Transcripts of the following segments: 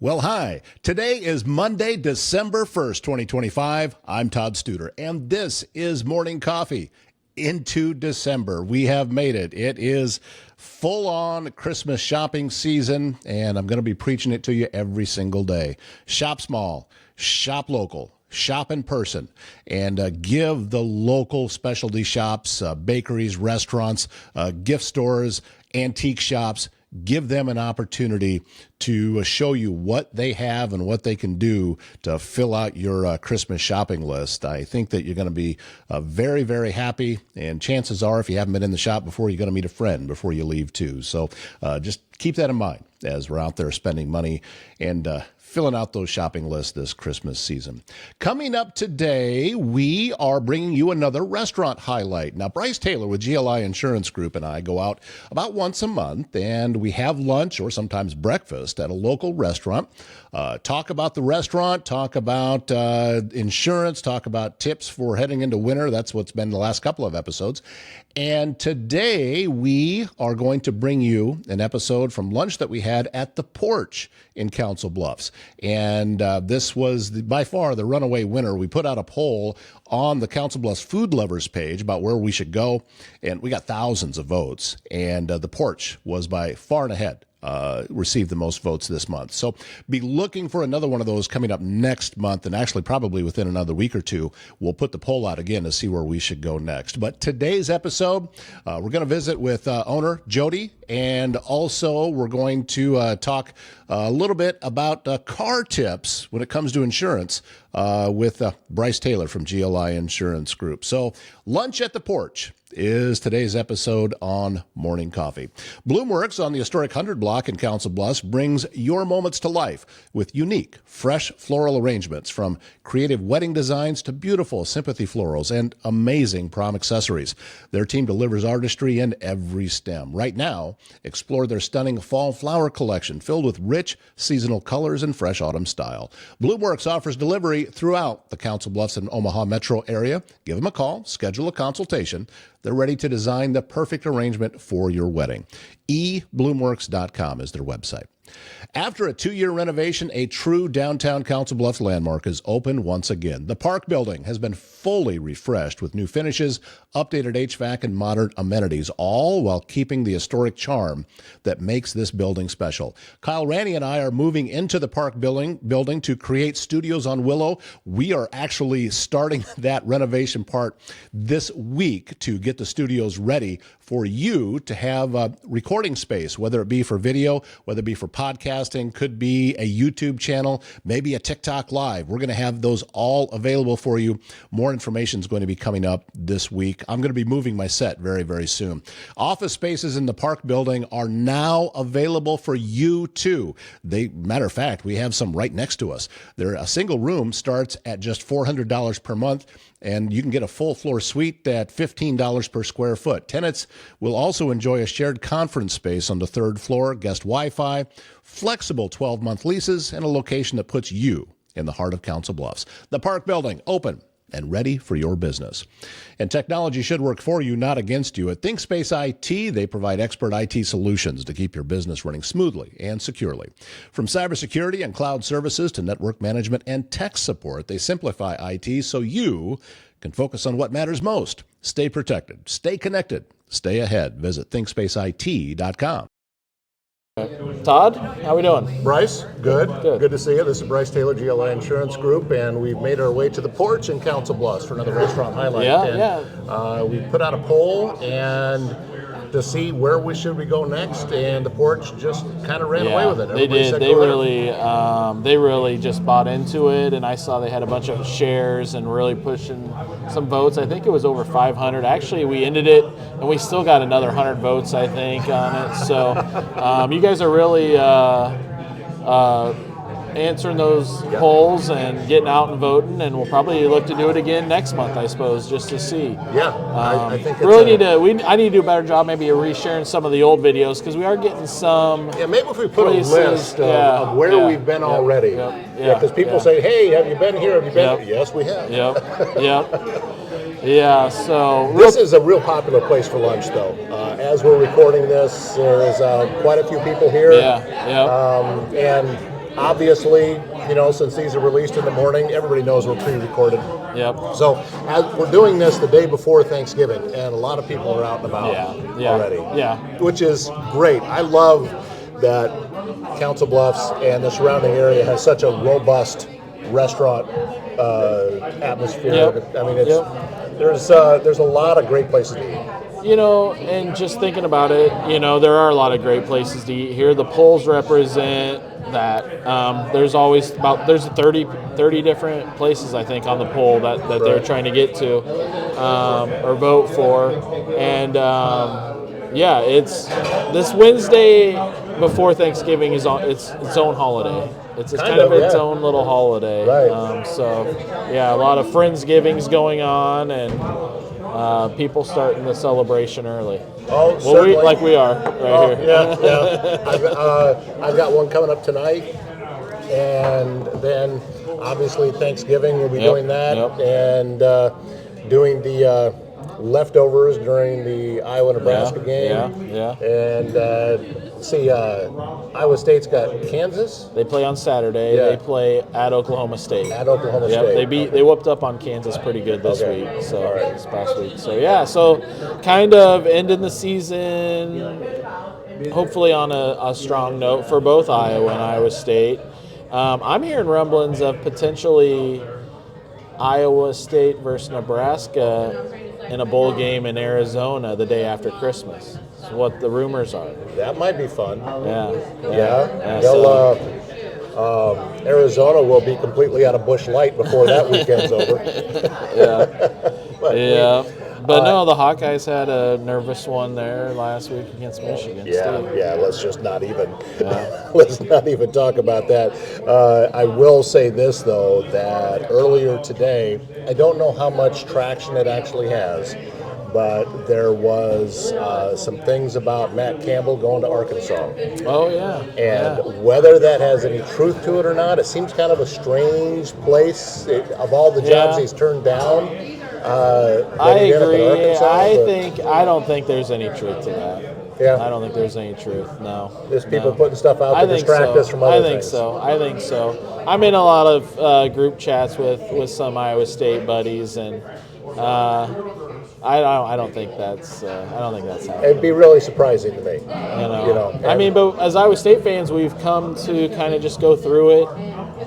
Well, hi. Today is Monday, December 1st, 2025. I'm Todd Studer, and this is Morning Coffee. Into December. We have made it. It is full-on Christmas shopping season, and I'm going to be preaching it to you every single day. Shop small, shop local, shop in person, and give the local specialty shops, bakeries, restaurants, gift stores, antique shops, give them an opportunity to show you what they have and what they can do to fill out your Christmas shopping list. I think that you're going to be very, very happy, and chances are, if you haven't been in the shop before, you're going to meet a friend before you leave too. So just keep that in mind as we're out there spending money and filling out those shopping lists this Christmas season. Coming up today, we are bringing you another restaurant highlight. Now, Bryce Taylor with GLI Insurance Group and I go out about once a month, and we have lunch or sometimes breakfast at a local restaurant. Talk about the restaurant, talk about insurance, talk about tips for heading into winter. That's what's been the last couple of episodes. And today we are going to bring you an episode from lunch that we had at the Porch in Council Bluffs. And this was by far the runaway winner. We put out a poll on the Council Bluffs Food Lovers page about where we should go, and we got thousands of votes. And the Porch was by far and ahead. Received the most votes this month. So be looking for another one of those coming up next month, and actually probably within another week or two, we'll put the poll out again to see where we should go next. But today's episode, we're going to visit with owner Jody, and also we're going to talk a little bit about car tips when it comes to insurance with Bryce Taylor from GLI Insurance Group. So lunch at the Porch is today's episode on Morning Coffee. Bloomworks on the historic 100 block in Council Bluffs brings your moments to life with unique, fresh floral arrangements, from creative wedding designs to beautiful sympathy florals and amazing prom accessories. Their team delivers artistry in every stem. Right now, explore their stunning fall flower collection filled with rich seasonal colors and fresh autumn style. Bloomworks offers delivery throughout the Council Bluffs and Omaha metro area. Give them a call, schedule a consultation. They're ready to design the perfect arrangement for your wedding. ebloomworks.com is their website. After a 2-year renovation, a true downtown Council Bluffs landmark is open once again. The Park building has been fully refreshed with new finishes, updated HVAC, and modern amenities, all while keeping the historic charm that makes this building special. Kyle Ranney and I are moving into the Park building to create studios on Willow. We are actually starting that renovation part this week to get the studios ready for you to have a recording space, whether it be for video, whether it be for podcasting, could be a YouTube channel, maybe a TikTok live. We're going to have those all available for you. More information is going to be coming up this week. I'm going to be moving my set very, very soon. Office spaces in the Park building are now available for you too. Matter of fact, we have some right next to us. A single room starts at just $400 per month, and you can get a full floor suite at $15 per square foot. Tenants will also enjoy a shared conference space on the third floor, guest Wi-Fi, flexible 12-month leases, and a location that puts you in the heart of Council Bluffs. The Park building, open and ready for your business. And technology should work for you, not against you. At ThinkSpace IT, they provide expert IT solutions to keep your business running smoothly and securely. From cybersecurity and cloud services to network management and tech support, they simplify IT so you can focus on what matters most. Stay protected, stay connected, stay ahead. Visit ThinkSpaceIT.com. Todd, how we doing? Bryce, good to see you. This is Bryce Taylor, GLI Insurance Group, and we've made our way to the Porch in Council Bluffs for another restaurant highlight. We put out a poll and to see where we should go next, and the Porch just kind of ran away with it. They did. They really just bought into it, and I saw they had a bunch of shares and really pushing some votes. I think it was over 500. Actually, we ended it, and we still got another 100 votes, I think, on it. So you guys are really answering those polls and getting out and voting, and we'll probably look to do it again next month, I suppose, just to see. I think I need to do a better job maybe of resharing some of the old videos, because we are getting some. Yeah, maybe if we put a list of where we've been already. Because people say, "Hey, have you been here? Have you been here?" Yes, we have. Yeah, so this is a real popular place for lunch, though. As we're recording this, there's quite a few people here. And obviously, since these are released in the morning, everybody knows we're pre-recorded. Yep. So as we're doing this the day before Thanksgiving, and a lot of people are out and about already. Yeah. Which is great. I love that Council Bluffs and the surrounding area has such a robust restaurant atmosphere. Yep. I mean, there's a lot of great places to eat. And just thinking about it, there are a lot of great places to eat here. The polls represent that. There's 30 different places, I think, on the poll that they're trying to get to or vote for. And it's this Wednesday before Thanksgiving is its own holiday. It's kind of its own little holiday. Right. A lot of Friendsgivings going on, and people starting the celebration early. Oh, certainly. Like we are right here. Yeah. I've got one coming up tonight, and then obviously Thanksgiving we'll be doing that, and doing the leftovers during the Iowa-Nebraska game. Yeah. And Iowa State's got Kansas. They play on Saturday. Yeah. They play at Oklahoma State. State. They whooped up on Kansas pretty good this week. So this past week. So kind of ending the season hopefully on a strong note for both Iowa and Iowa State. I'm hearing rumblings of potentially Iowa State versus Nebraska in a bowl game in Arizona the day after Christmas. That's what the rumors are. That might be fun. Yeah. Arizona will be completely out of Busch Light before that weekend's over. But no, the Hawkeyes had a nervous one there last week against Michigan State. Yeah. Let's just not even talk about that. I will say this though, that earlier today, I don't know how much traction it actually has, but there was some things about Matt Campbell going to Arkansas. Oh yeah. And whether that has any truth to it or not, it seems kind of a strange place. Of all the jobs he's turned down. I agree. I don't think there's any truth to that. Yeah. I don't think there's any truth. No. There's people putting stuff out to distract us from other things. I think so. I'm in a lot of group chats with some Iowa State buddies, and I don't think that's happening. It'd be really surprising to me. I mean, but as Iowa State fans, we've come to kind of just go through it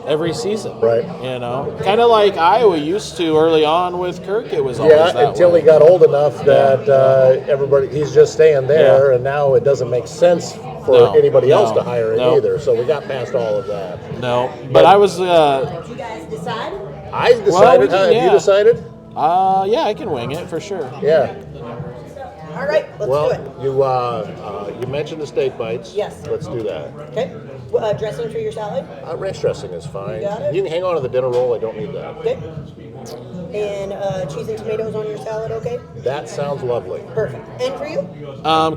every season. Right. Kind of like Iowa used to early on with Kirk. It was always that until way. He got old enough that he's just staying there, and now it doesn't make sense for anybody else to hire him either. So we got past all of that. No, but I was. Did you guys decide? I decided. Have you decided? I can wing it for sure. Yeah. All right, let's do it. You mentioned the steak bites. Yes. Let's do that. Okay. Dressing for your salad? Ranch dressing is fine. You got it? You can hang on to the dinner roll. I don't need that. Okay. And cheese and tomatoes on your salad, okay? That sounds lovely. Perfect. And for you?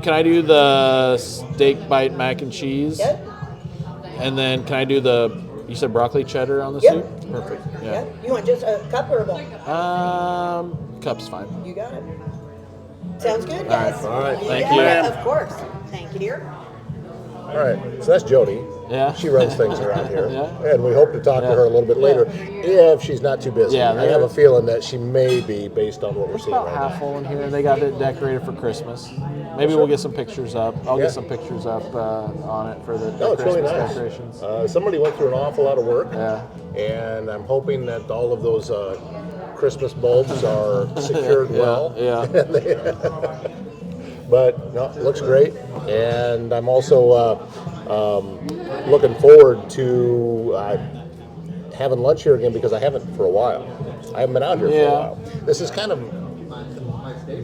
Can I do the steak bite mac and cheese? Yep. And then can I do you said broccoli cheddar on the Yep. soup? Perfect. Yeah. You want just a cup or a bowl? Cup's fine. You got it. Sounds good, guys. All right. Thank Yeah, you. Of course. Thank you, dear. All right. So that's Jody. Yeah. She runs things around here. Yeah. And we hope to talk to her a little bit later if she's not too busy. Yeah, I have a feeling that she may be based on what we're It's seeing about right half now. full in here. They got it decorated for Christmas. Maybe we'll get some pictures up. I'll get some pictures up on it for the It's really Christmas nice. decorations. Somebody went through an awful lot of work. Yeah. And I'm hoping that all of those Christmas bulbs are secured well. Yeah. But no, it looks great. And I'm also looking forward to having lunch here again because I haven't for a while. I haven't been out here for a while. This is kind of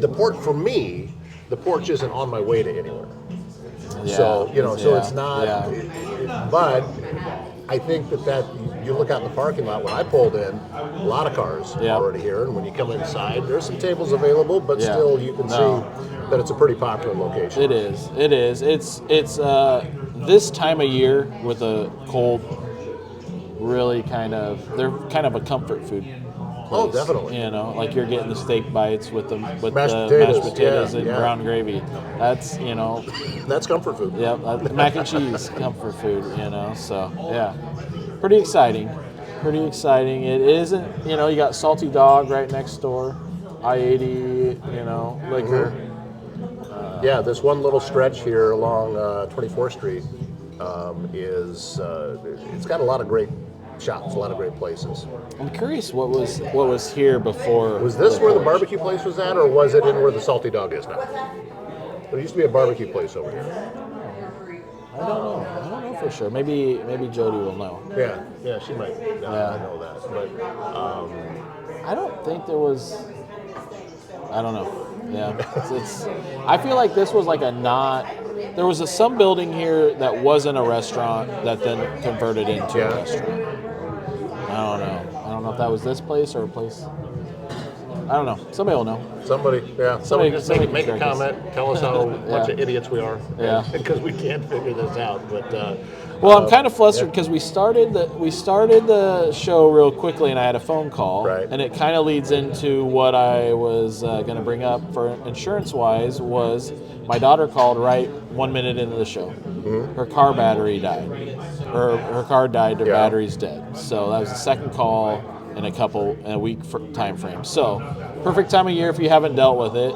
the porch for me. The porch isn't on my way to anywhere. So so it's not. But I think that you look out in the parking lot when I pulled in, a lot of cars already here, and when you come inside, there's some tables available, but still you can see that it's a pretty popular location. It is. It's this time of year with a cold, really they're kind of a comfort food place. Oh, definitely. You know, like you're getting the steak bites with the Mashed the potatoes, mashed potatoes yeah, and yeah. brown gravy. That's, you know, That's comfort food. yeah, mac and cheese, comfort food, you know. So, yeah, pretty exciting. Pretty exciting. It isn't, you know, you got Salty Dog right next door, I-80, you know, liquor. Yeah, this one little stretch here along 24th Street is it's got a lot of great shops, a lot of great places. I'm curious what was here before. Was this where the Porch. barbecue place was at, or was it in where the Salty Dog is now? There used to be a barbecue place over here. I don't know. I don't know for sure. Maybe Jody will know. Yeah, she might know that. But I don't think there was. I don't know. Yeah, it's. I feel like this was like a not. There was some building here that wasn't a restaurant that then converted into a restaurant. I don't know. I don't know if that was this place or a place. I don't know. Somebody will know. somebody just make a comment, tell us how much of idiots we are. Yeah. Because we can't figure this out. But Well, I'm kind of flustered because we started the show real quickly, and I had a phone call, Right. and it kind of leads into what I was going to bring up for insurance-wise. Was my daughter called right 1 minute into the show. Mm-hmm. Her car battery died. Her car died. Her Yeah. battery's dead. So that was the second call in a week time frame. So perfect time of year if you haven't dealt with it.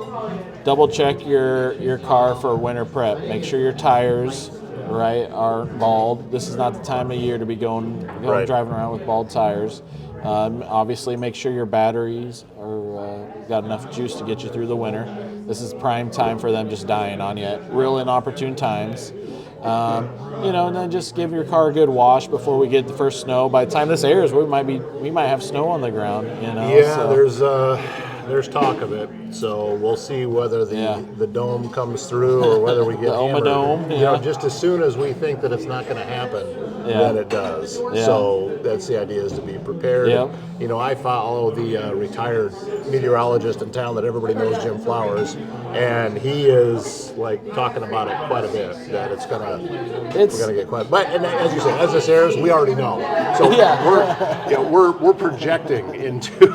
Double check your car for winter prep. Make sure your tires are bald. This is not the time of year to be going Right. driving around with bald tires. Obviously, make sure your batteries are got enough juice to get you through the winter. This is prime time for them just dying on you at real inopportune times. And then just give your car a good wash before we get the first snow. By the time this airs, we might have snow on the ground. yeah, so. there's talk of it. So we'll see whether the dome comes through or whether we get The hammered. Omadome, You know, just as soon as we think that it's not going to happen, then it does. Yeah. So that's the idea, is to be prepared. Yep. You know, I follow the retired meteorologist in town that everybody knows, Jim Flowers, and he is like talking about it quite a bit, that we're gonna get quite. But and as you say, as this airs, we already know. So we're projecting into.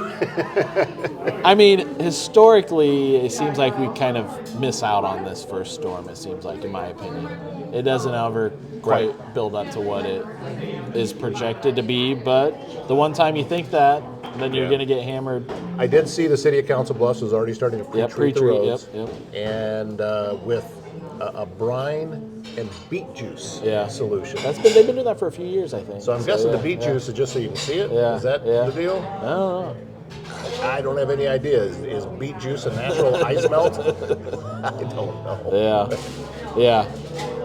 I mean, historically, it seems like we kind of miss out on this first storm, it seems like, in my opinion. It doesn't ever quite build up to what it is projected to be, but the one time you think that, then you're going to get hammered. I did see the city of Council Bluffs was already starting to pre-treat the roads. Yep. And with a brine and beet juice solution. They've been doing that for a few years, I think. So I'm guessing the beat juice is just so you can see it? Yeah, Is that yeah. the deal? I don't know. I don't have any idea. Is beet juice a natural ice melt? I don't know.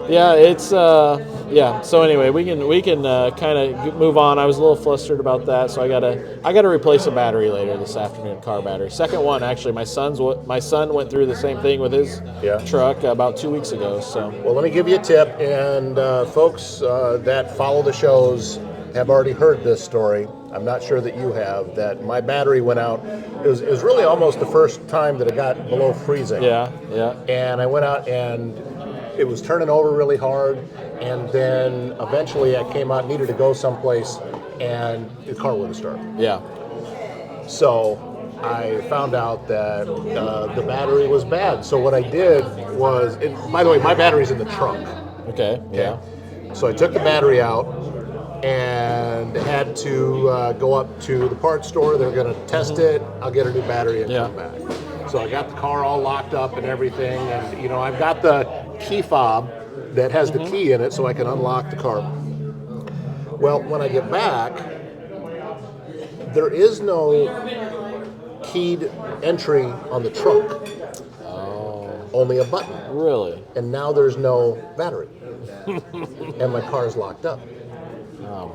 Yeah. It's So anyway, we can kind of move on. I was a little flustered about that, so I gotta replace a battery later this afternoon. Car battery. Second one, actually. My son went through the same thing with his truck about 2 weeks ago. So. Well, let me give you a tip, and folks that follow the shows have already heard this story. I'm not sure that you have. That my battery went out. It was really almost the first time that it got below freezing. Yeah. And I went out and it was turning over really hard. And then eventually I came out, needed to go someplace, and the car wouldn't start. Yeah. So I found out that the battery was bad. So what I did was, and by the way, my battery's in the trunk. Okay. Yeah. So I took the battery out and had to go up to the parts store. They're going to test it. I'll get a new battery and come back. So I got the car all locked up and everything. And, I've got the key fob that has the key in it so I can unlock the car. Well, when I get back, there is no keyed entry on the trunk. Oh. Only a button. Really? And now there's no battery. And my car's locked up.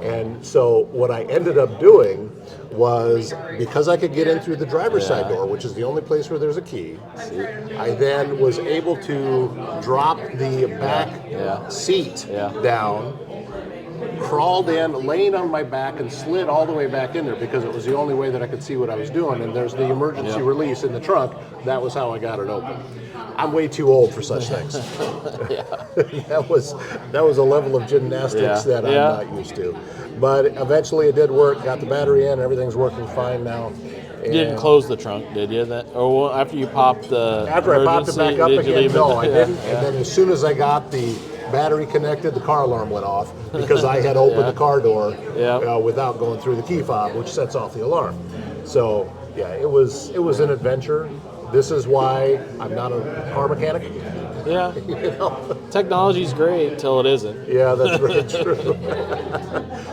And so what I ended up doing was, because I could get in through the driver's side door, which is the only place where there's a key, I then was able to drop the back seat down, crawled in, laying on my back, and slid all the way back in there because it was the only way that I could see what I was doing. And there's the emergency release in the trunk. That was how I got it open. I'm way too old for such things. That was a level of gymnastics that I'm not used to. But eventually it did work. Got the battery in. Everything's working fine now. You didn't close the trunk, did you? Or after you popped the After I popped it back up did you again, leave no, I Yeah, didn't. yeah. And then as soon as I got the battery connected, the car alarm went off because I had opened the car door without going through the key fob, which sets off the alarm. So yeah, it was an adventure. This is why I'm not a car mechanic. Yeah. You know? Technology's great till it isn't. Yeah, that's very true.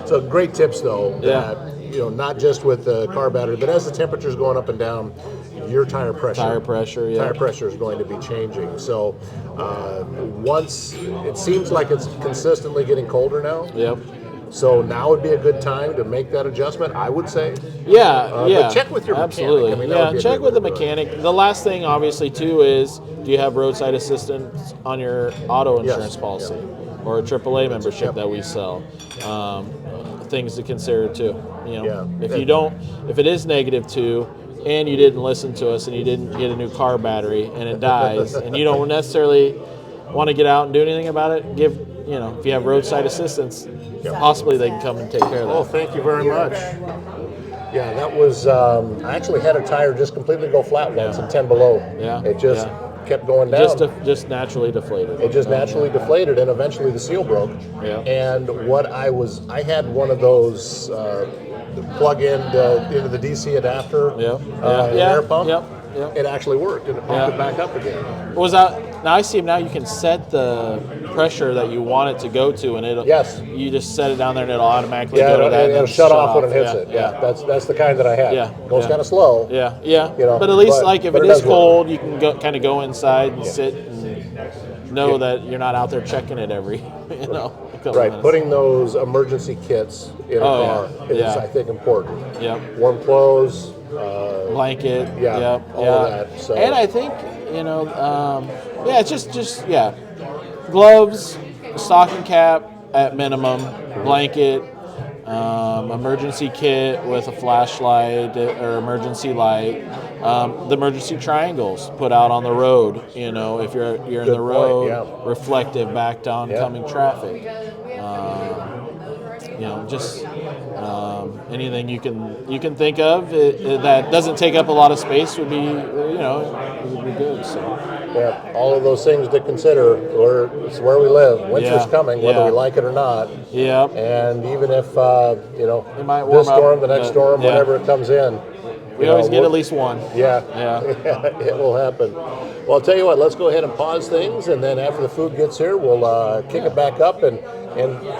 So great tips though. That, not just with the car battery, but as the temperature's going up and down, your tire pressure is going to be changing. So once it seems like it's consistently getting colder now. Yep. So now would be a good time to make that adjustment, I would say. Yeah, But check with your absolutely. mechanic. I mean, that would be a check good with the way to do it. mechanic. The last thing, obviously, too, is do you have roadside assistance on your auto insurance policy or a AAA membership that we sell? Things to consider too. If you don't, if it is -2 and you didn't listen to us and you didn't get a new car battery and it dies and you don't necessarily want to get out and do anything about it, if you have roadside assistance, possibly they can come and take care of that. Oh, thank you very much. Yeah, that was, I actually had a tire just completely go flat once in 10 below. Yeah. It just kept going down. Just naturally deflated. It just naturally deflated, and eventually the seal broke. Yeah. And I had one of those plug-in into the DC adapter air pump. Yep. It actually worked, and it pumped it back up again. Was that now? I see now you can set the pressure that you want it to go to, and it'll. Yes. You just set it down there, and it'll automatically go to that. And it'll shut off when it hits it. Yeah, that's the kind that I had. Yeah. Goes kind of slow. Yeah. But at least, if it is cold, you can kind of go inside and sit and know that you're not out there checking it every, couple Right. minutes. Putting those emergency kits in a car is, I think, important. Yep. Warm clothes. Blanket. All of that. So. And I think it's just gloves, stocking cap at minimum, blanket, emergency kit with a flashlight or emergency light, the emergency triangles put out on the road. If you're in the road, reflective back to oncoming traffic. Anything you can think of that doesn't take up a lot of space would be would be good. So all of those things to consider. It's where we live. Winter's coming, whether we like it or not. Yeah. And even if it might warm this storm, up, the next storm, whenever it comes in, we always get at least one. Yeah, it will happen. Well, I'll tell you what. Let's go ahead and pause things, and then after the food gets here, we'll kick it back up and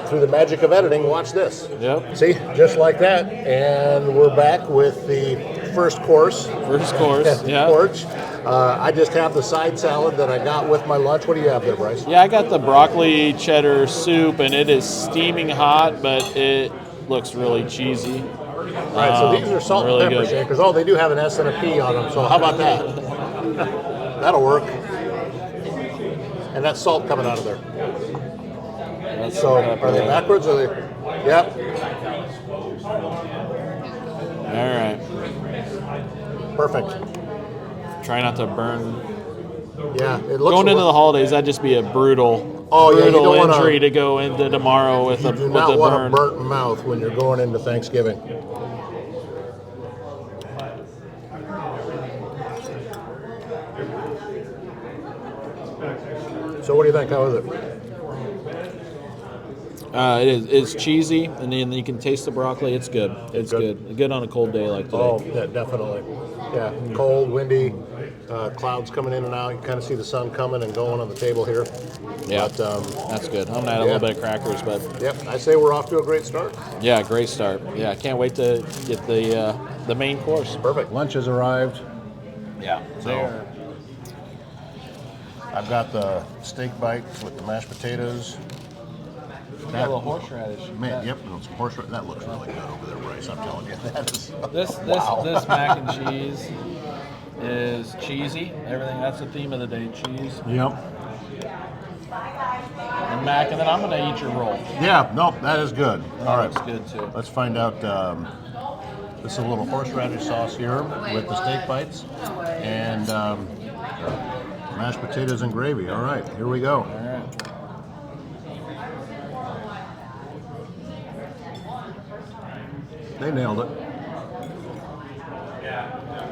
through the magic of editing, watch this. Yep. See, just like that. And we're back with the first course. Yeah. Porch. I just have the side salad that I got with my lunch. What do you have there, Bryce? Yeah, I got the broccoli cheddar soup, and it is steaming hot, but it looks really cheesy. Right, so these are salt really and pepper good. shakers. Oh, they do have an S and a P on them, so how about that? That'll work. And that's salt coming out of there. So, are they backwards? Or are they? Yep. All right. Perfect. Try not to burn. Yeah, it looks Going into the holidays, that'd just be a brutal injury to go into tomorrow with you a do not want burn. a burnt mouth when you're going into Thanksgiving. So what do you think? How is it? It's cheesy, and then you can taste the broccoli. It's good. It's good. Good on a cold day like today. Oh, yeah, definitely. Yeah, cold, windy, clouds coming in and out. You kind of see the sun coming and going on the table here. Yeah, but, that's good. I'm gonna add a little bit of crackers, but yep, I say we're off to a great start. Yeah, great start. Yeah, I can't wait to get the main course. Perfect. Lunch has arrived. Yeah. So I've got the steak bites with the mashed potatoes. A little horseradish. Man, yep, some horseradish. That looks really good over there, Bryce. I'm telling you, that is. This mac and cheese is cheesy. Everything. That's the theme of the day: cheese Yep. and mac. And then I'm gonna eat your roll. Yeah. Nope. That is good. All right. That's good too. Let's find out. This is a little horseradish sauce here with the steak bites and mashed potatoes and gravy. All right, here we go. All right. They nailed it.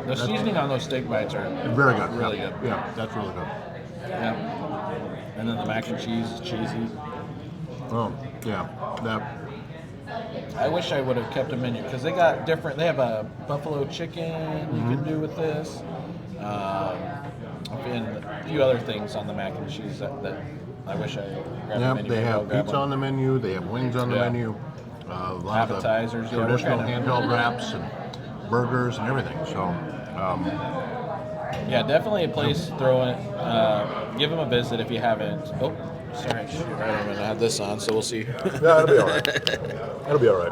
The seasoning on those steak bites are Very good. really yeah. good. Yeah, that's really good. Yeah. And then the mac and cheese is cheesy. Oh, yeah. That. I wish I would have kept a menu because they got different. They have a buffalo chicken you can do with this, and a few other things on the mac and cheese that I wish I grabbed the Yep, menu. they Maybe I'll have grab pizza one. on the menu. They have wings on the Yeah. menu. A lot Appetizers, of the yeah, we're traditional kinda- handheld wraps and burgers and everything. So, Yeah, definitely a place to throw in. Give them a visit if you haven't. Oh, sorry. Shoot, Right, I'm gonna have this on, so we'll see. yeah, that'll be all right. That'll be all right.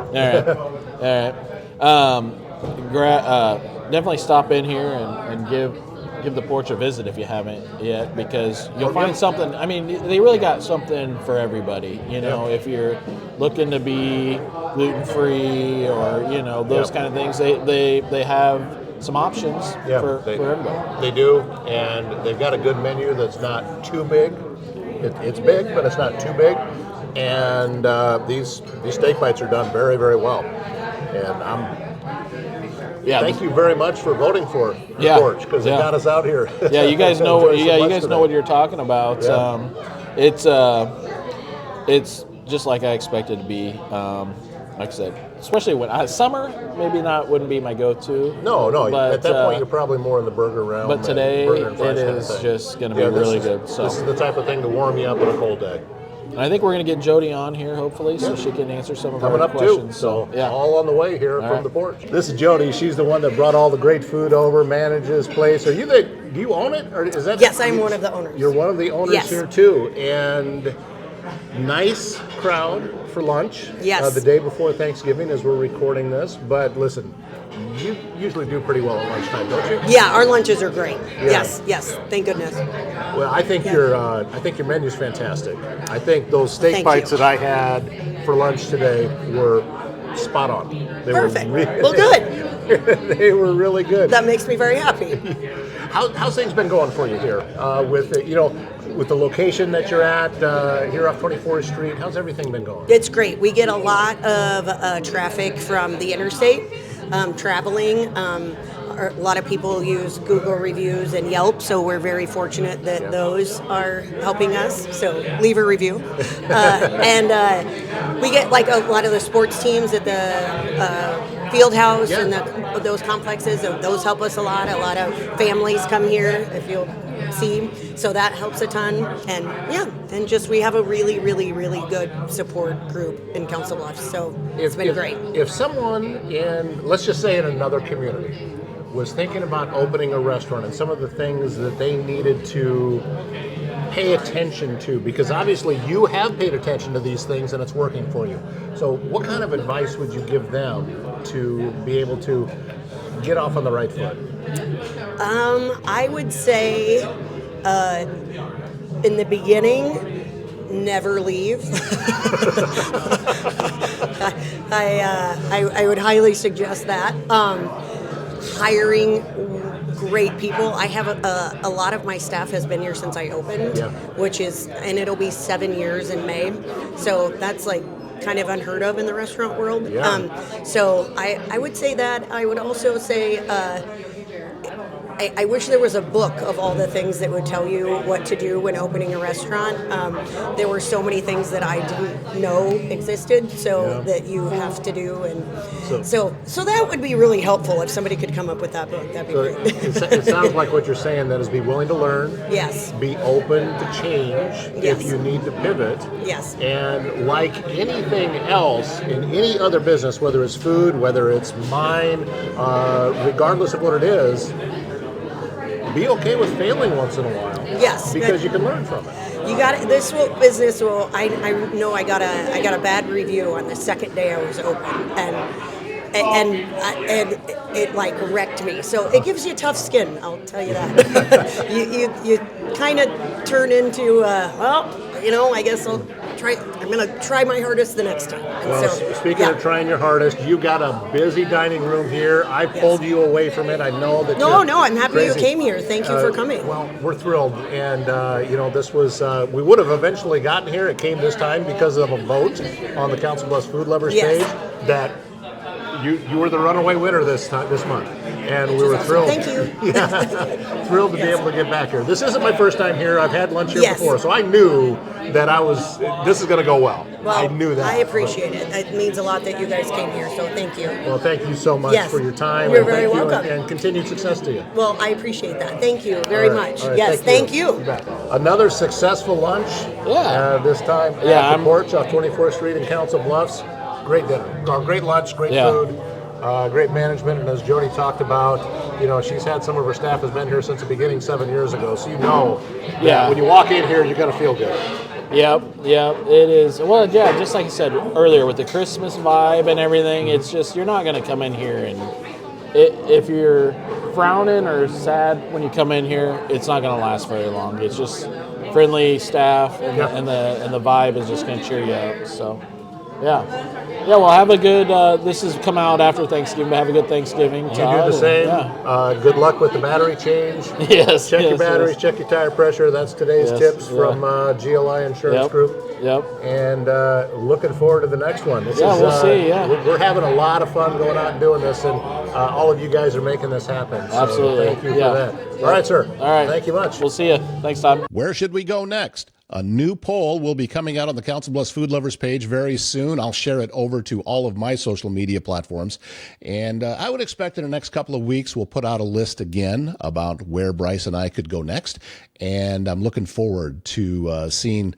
All right. Definitely stop in here and give the Porch a visit if you haven't yet, because you'll find something. I mean, they really got something for everybody. You know, if you're looking to be gluten free or those kind of things, they have some options for everybody. They do, and they've got a good menu that's not too big. It's big, but it's not too big. And these steak bites are done very, very well. And thank you very much for voting for the Porch, because it got us out here. Yeah, you guys know. Enjoy some You lunch guys today. know what you're talking about. Yeah. It's just like I expected it to be. Like I said, especially when summer, maybe wouldn't be my go-to. No. But, at that point, you're probably more in the burger realm. But today, burger and fries it kind of is thing. just going to be really good. So this is the type of thing to warm you up on a cold day. and I think we're going to get Jody on here, hopefully, so she can answer some of Coming our up questions. too. So yeah. all on the way here from right. the Porch. This is Jody. She's the one that brought all the great food over, manages place. Are you do you own it, or is that? Yes, I'm one of the owners. You're one of the owners Yes. here too, and nice crowd for lunch. Yes. The day before Thanksgiving, as we're recording this. But listen, you usually do pretty well at lunchtime, don't you? Yeah, our lunches are great. Yeah. Yes, thank goodness. Well, I think your menu's fantastic. I think those steak Thank bites you. that I had for lunch today were spot on. They Perfect. Were really, Well, good. they were really good. That makes me very happy. How's things been going for you here with the location that you're at here off 24th Street? How's everything been going? It's great. We get a lot of traffic from the interstate, traveling. A lot of people use Google reviews and Yelp, so we're very fortunate that those are helping us. So leave a review. And we get like a lot of the sports teams at the field house and those complexes. Those help us a lot. A lot of families come here, if you'll see. So that helps a ton. And just we have a really, really, really good support group in Council Bluffs. So it's been great. If someone in, let's just say in another community, was thinking about opening a restaurant and some of the things that they needed to pay attention to, because obviously you have paid attention to these things and it's working for you. So what kind of advice would you give them to be able to get off on the right foot? I would say in the beginning, never leave. I would highly suggest that. Hiring great people. I have a lot of my staff has been here since I opened, and it'll be 7 years in May. So that's like kind of unheard of in the restaurant world. Yeah. So I would say that. I would also say I wish there was a book of all the things that would tell you what to do when opening a restaurant. There were so many things that I didn't know existed, that you have to do, and so that would be really helpful if somebody could come up with that book. That'd be great. It sounds like what you're saying then is be willing to learn. Yes. Be open to change if you need to pivot. Yes. And like anything else in any other business, whether it's food, whether it's mine, regardless of what it is, be okay with failing once in a while. Yes. Because you can learn from it. You got this business will. I know I got a bad review on the second day I was open, and it like wrecked me. So it gives you tough skin. I'll tell you that. you kind of turn into I guess I'll try. I'm gonna try my hardest the next time. And Well, speaking of trying your hardest, you got a busy dining room here. I pulled you away from it. I know that. No, I'm happy crazy. you came here. Thank you for coming. Well, we're thrilled, and this was. We would have eventually gotten here. It came this time because of a vote on the Council Bluffs Food Lovers Yes. page that you were the runaway winner this month, and we were awesome. thrilled. Thank you. Yeah, thrilled to be able to get back here. This isn't my first time here. I've had lunch here Yes. before, so I knew that this is going to go well. Well, I knew that. I appreciate it. It means a lot that you guys came here, so thank you. Well, thank you so much Yes. for your time. You're and very thank you, welcome. and continued success to you. Well, I appreciate that. Thank you very All right, much. all right, Yes, thank you. bet. Another successful lunch. Yeah. This time at the Porch off 24th Street in Council Bluffs. Great dinner, great lunch, great food, great management, and as Jody talked about, she's had some of her staff has been here since the beginning 7 years ago. So that when you walk in here, you're gonna feel good. Yep, it is. Well, yeah, just like I said earlier, with the Christmas vibe and everything, it's just, you're not going to come in here and if you're frowning or sad when you come in here, it's not going to last very long. It's just friendly staff, and the vibe is just going to cheer you up. So, yeah. Well, have a good. This has come out after Thanksgiving. But have a good Thanksgiving, Todd. You do the same. Yeah. Good luck with the battery change. Yes. Check your batteries. Check your tire pressure. That's today's tips from GLI Insurance Group. Yep. And looking forward to the next one. We'll see. Yeah. We're having a lot of fun going out and doing this, and all of you guys are making this happen. So Absolutely. Thank you for that. All right, sir. All right. Thank you much. We'll see you. Thanks, Todd. Where should we go next? A new poll will be coming out on the Council Bluffs Food Lovers page very soon. I'll share it over to all of my social media platforms. And I would expect in the next couple of weeks, we'll put out a list again about where Bryce and I could go next. And I'm looking forward to seeing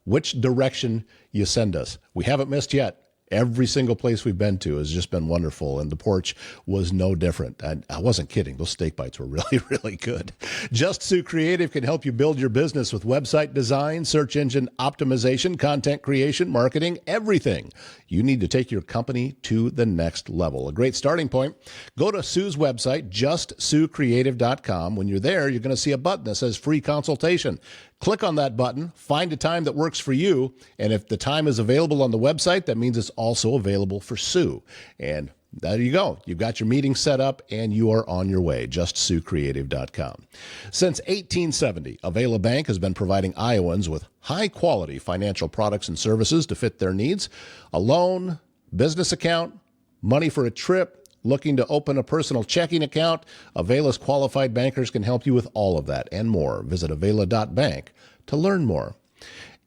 which direction you send us. We haven't missed yet. Every single place we've been to has just been wonderful, and the Porch was no different. I wasn't kidding. Those steak bites were really, really good. Just Sue Creative can help you build your business with website design, search engine optimization, content creation, marketing, everything. You need to take your company to the next level. A great starting point. Go to Sue's website, justsuecreative.com. When you're there, you're going to see a button that says free consultation. Click on that button, find a time that works for you, and if the time is available on the website, that means it's also available for Sue. And there you go. You've got your meeting set up, and you are on your way. JustSueCreative.com. Since 1870, Avela Bank has been providing Iowans with high-quality financial products and services to fit their needs. A loan, business account, money for a trip, looking to open a personal checking account, Avela's qualified bankers can help you with all of that and more. Visit avela.bank to learn more.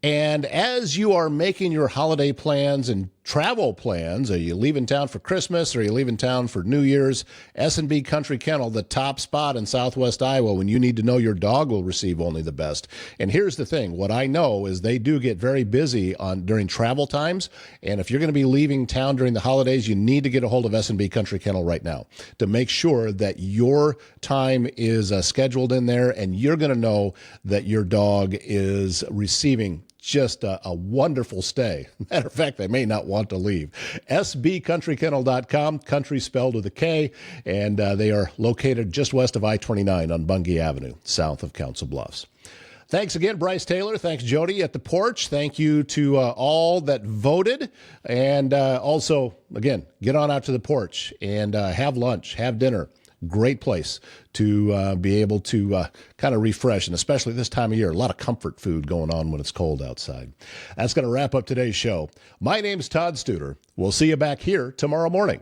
And as you are making your holiday plans and travel plans, are you leaving town for Christmas or are you leaving town for New Year's? S&B Country Kennel, the top spot in Southwest Iowa when you need to know your dog will receive only the best. And here's the thing. What I know is they do get very busy during travel times. And if you're going to be leaving town during the holidays, you need to get a hold of S&B Country Kennel right now to make sure that your time is scheduled in there and you're going to know that your dog is receiving just a wonderful stay. Matter of fact, they may not want to leave. sbcountrykennel.com, country spelled with a K, and they are located just west of I-29 on Bungie Avenue, south of Council Bluffs. Thanks again, Bryce Taylor. Thanks, Jody at the Porch. Thank you to all that voted. And also, again, get on out to the Porch and have lunch, have dinner. Great place to be able to kind of refresh, and especially this time of year, a lot of comfort food going on when it's cold outside. That's going to wrap up today's show. My name's Todd Studer. We'll see you back here tomorrow morning.